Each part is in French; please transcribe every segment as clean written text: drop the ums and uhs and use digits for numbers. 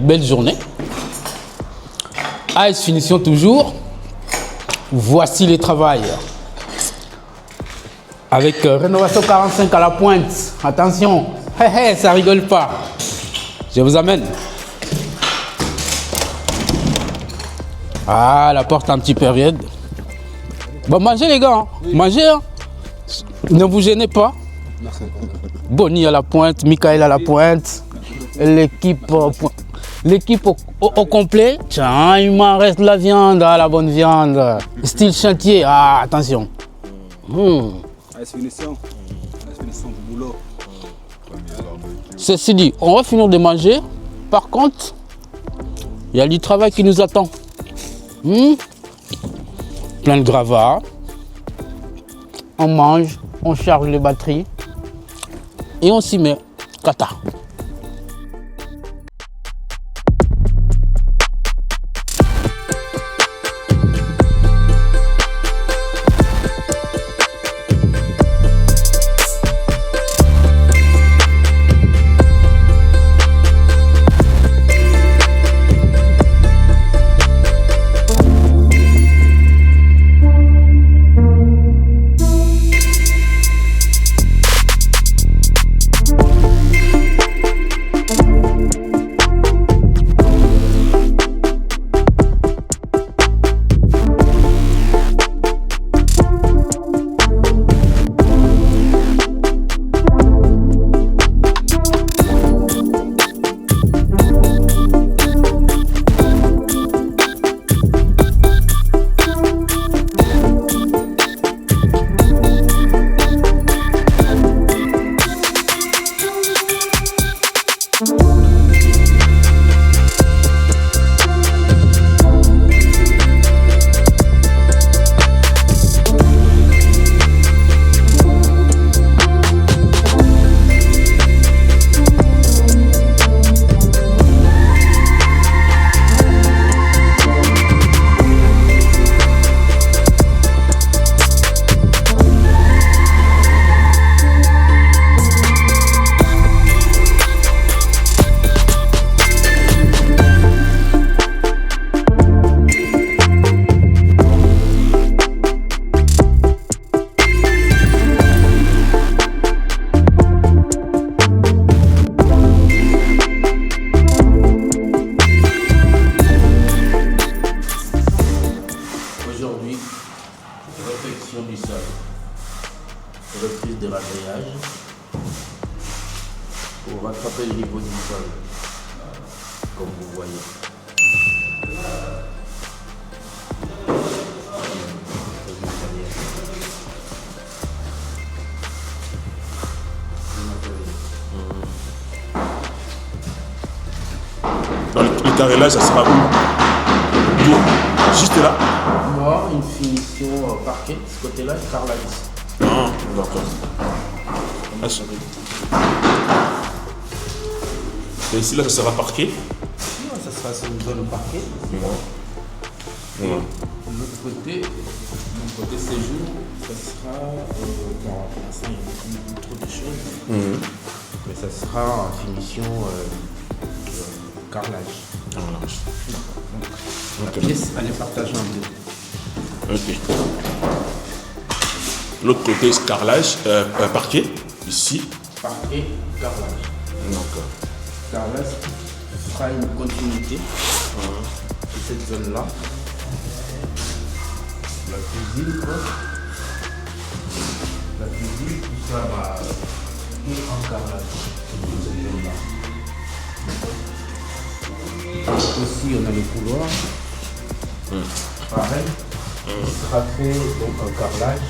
belle journée. AS Finition toujours. Voici les travails. Avec rénovation 45 à la pointe. Attention, ça rigole pas. Je vous amène. Ah, la porte un petit peu raide. Bon, mangez les gars, hein. Mangez. Hein. Ne vous gênez pas. Bonnie à la pointe, Michael à la pointe. L'équipe au complet. Tiens, il m'en reste la viande, la bonne viande. Style chantier. Ah, attention. AS Finition du boulot. Ceci dit, on va finir de manger. Par contre, il y a du travail qui nous attend. Plein de gravats. On mange, on charge les batteries. Et on s'y met. Kata. du sol, reprise de ragréage pour rattraper le niveau du sol, comme vous voyez. Dans le carrelage, ça sera où? Juste là? Non, une finition parquet, ce côté-là, carrelage. Ah, d'accord. Et ici, là, ça sera parquet? Non, ça sera sur une zone parquet. Et de l'autre côté séjour, ça sera. Bon, pour l'instant, il y a trop de choses. Mais ça sera en finition carrelage. Carrelage. La pièce, elle est partagée en deux. Ok. L'autre côté, c'est carrelage, parquet, ici. Parquet, carrelage. D'accord. Carrelage fera une continuité de cette zone-là. La cuisine, quoi. La cuisine, tout ça va et en carrelage. Cette zone-là. Aussi, on a le couloir. Pareil. Il sera fait donc en carrelage.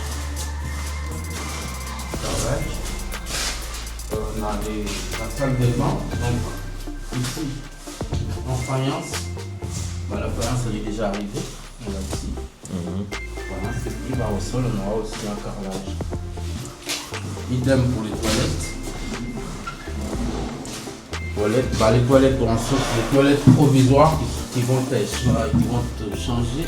On a la salle de bain. Donc ici, en faïence. Bah, la faïence elle est déjà arrivée. On l'a ici. Voilà, ce qui va au sol, on aura aussi un carrelage. Idem pour les toilettes. Les toilettes pour ensuite, les toilettes provisoires qui vont te changer.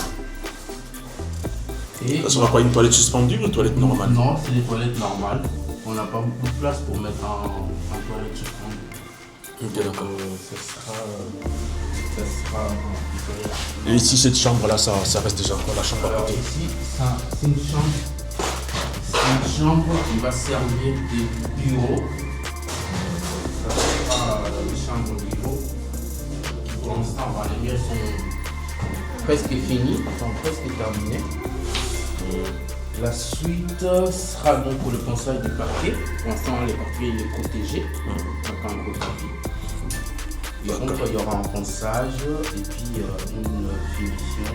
Et Ça sera quoi, une toilette suspendue ou une toilette normale? Non, c'est des toilettes normales. On n'a pas beaucoup de place pour mettre un toilette suspendue. Ok, d'accord. Ça sera Et ici, cette chambre-là, ça reste déjà quoi, la chambre à alors côté? ici, c'est une chambre. C'est une chambre qui va servir de bureau. Ça sera une chambre bureau. Pour l'instant, les murs sont presque finis, sont presque terminés. La suite sera donc pour le ponçage du parquet. Pour l'instant, le parquet il est protégé. Donc, un gros tapis. Et donc, il y aura un ponçage et puis une finition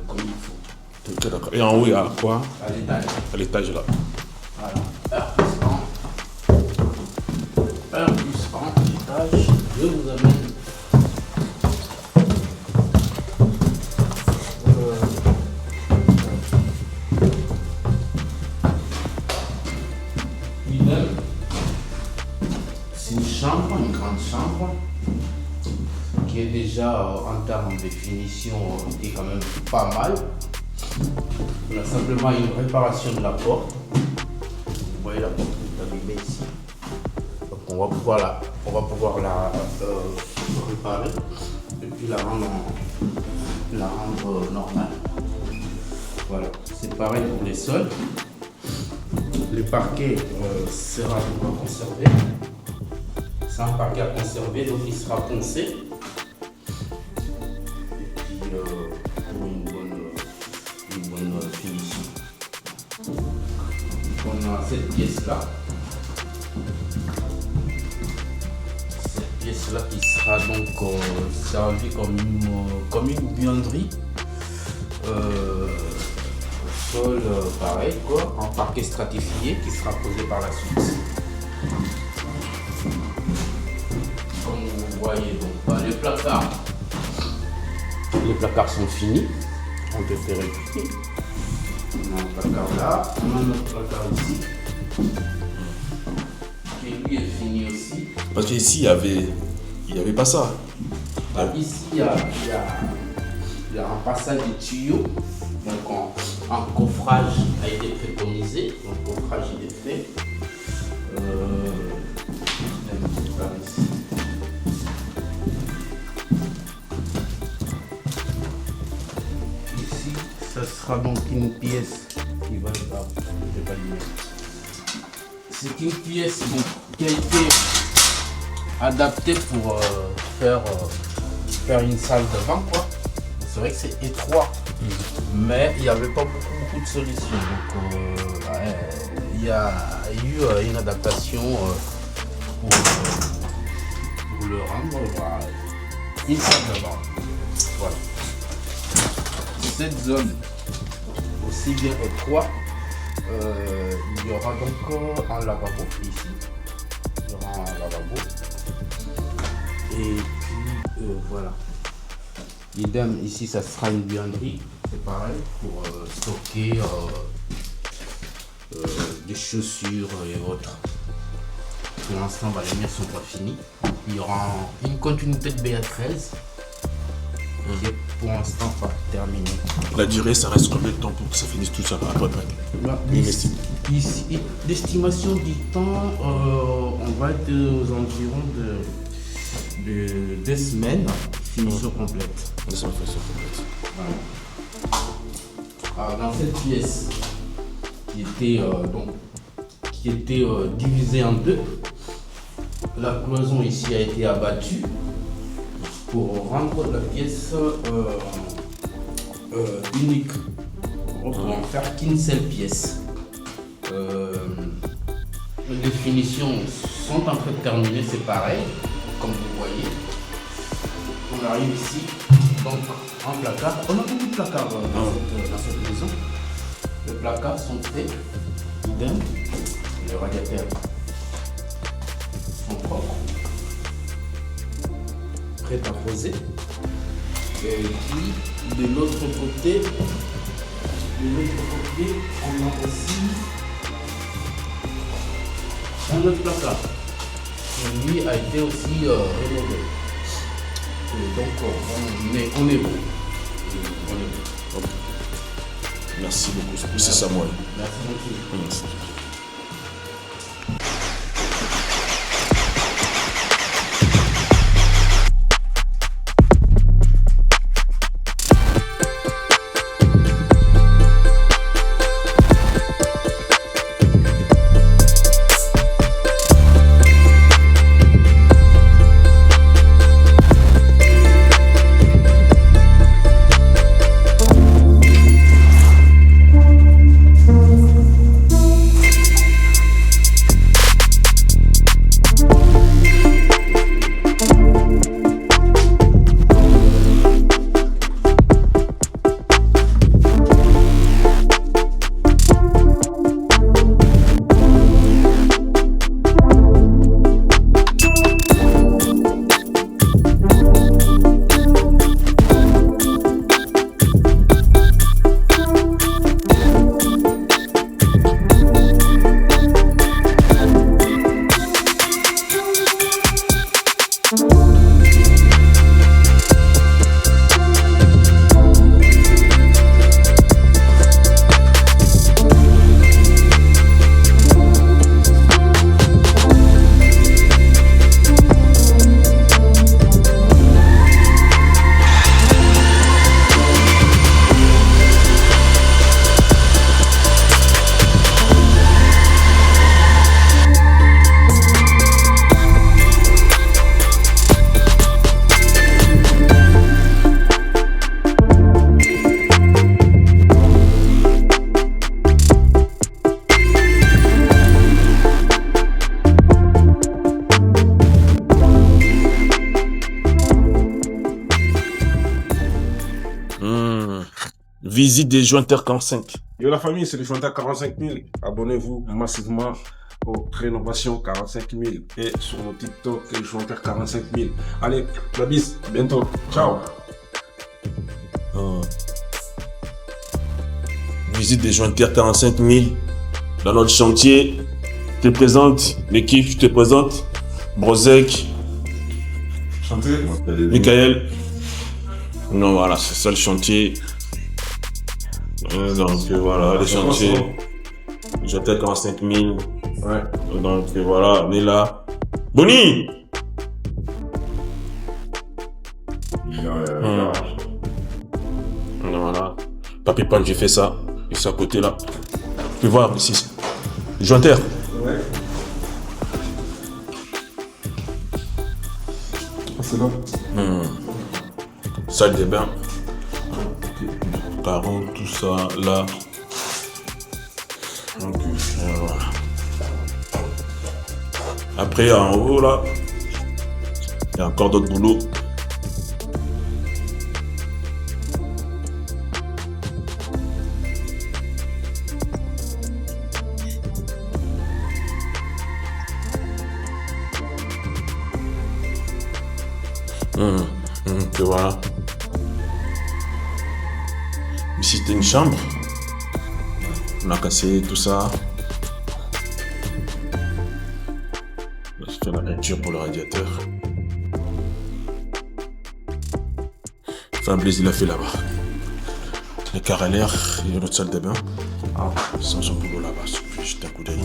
comme il faut. Ok, d'accord. Et en haut, il y a quoi? À l'étage. À l'étage là. Voilà. R plus 1 étage. Je vous amène. C'est une chambre, une grande chambre qui est déjà en termes de finition qui est quand même pas mal. On a simplement une réparation de la porte. Vous voyez la porte qui est abîmée ici. Donc on va pouvoir la réparer et puis la rendre normale. Voilà, c'est pareil pour les sols. Le parquet sera donc conservé. C'est un parquet à conserver, donc il sera poncé. Et puis pour une bonne finition. On a cette pièce-là. Cette pièce-là qui sera donc servie comme une buanderie. Sol pareil quoi, en parquet stratifié qui sera posé par la suite. Comme vous voyez donc les placards sont finis, ont été réputés. On a un placard là, on a un autre placard ici, qui lui est fini aussi. Parce qu'ici, il y avait pas ça. Ici il y a un passage de tuyaux. Donc un coffrage a été préconisé, donc le coffrage il est fait. Ici, ça sera donc une pièce qui va c'est une pièce donc, qui a été adaptée pour faire une salle de bain quoi. C'est vrai que c'est étroit. Mais il n'y avait pas beaucoup de solutions. Donc il y a eu une adaptation pour le rendre une salle de bain. Voilà. Cette zone aussi bien étroite, il y aura donc un lavabo ici. Il y aura un lavabo. Et puis voilà. Idem, ici ça sera une buanderie, c'est pareil, pour stocker des chaussures et autres. Pour l'instant, les murs ne sont pas finis. Il y aura une continuité de BA13 qui est pour l'instant pas terminée. La durée, ça reste combien de temps pour que ça finisse tout ça à peu près? L'estimation du temps, on va être aux environs de 2 semaines. Finition complète. Voilà. Alors, dans cette pièce qui était divisée en deux, la cloison ici a été abattue pour rendre la pièce unique. On va en faire qu'une seule pièce. Les finitions sont en train de terminer, c'est pareil, comme vous voyez. On arrive ici, donc en placard. On a beaucoup de placards dans cette maison. Les placards sont faits, idem. Les radiateurs sont propres, prêts à poser. Et puis de l'autre côté, on a aussi un autre placard qui lui a été aussi rénové. Donc on est bon. Okay. Merci beaucoup. C'est Samuel. Merci beaucoup. Merci. Visite des jointeurs 45. Yo la famille, c'est le chanteur 45 000. Abonnez-vous massivement aux rénovations 45 000 et sur mon TikTok, le chanteur 45 000. Allez, la bise, bientôt. Ciao. Visite des jointeurs 45 000 dans notre chantier. Je te présente l'équipe, je te présente Brozek, Chanter. Michael. Non, voilà, c'est ça le chantier. Donc voilà, les chantiers. Jointeurs 45 000. Ouais. Donc voilà, on est là. Bonnie! Voilà. Papy Pan, j'ai fait ça. Et c'est à côté là. Tu peux voir ici. Jointeur. Ouais. C'est là. Salle de bain. Carreau, tout ça là. Donc, voilà. Après en haut là, il y a encore d'autres boulots. Et voilà. Ici c'était une chambre. On a cassé tout ça. Là, j'ai fait la peinture pour le radiateur. Enfin, Blaise il a fait là-bas. Les carrés à l'air, il y a notre salle de bain. Sans son boulot là-bas, si vous jeter un coup d'œil.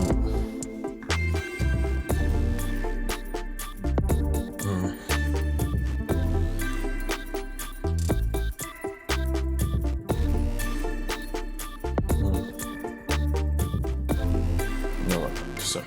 Voilà, tout ça.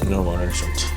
Et voilà le chantier.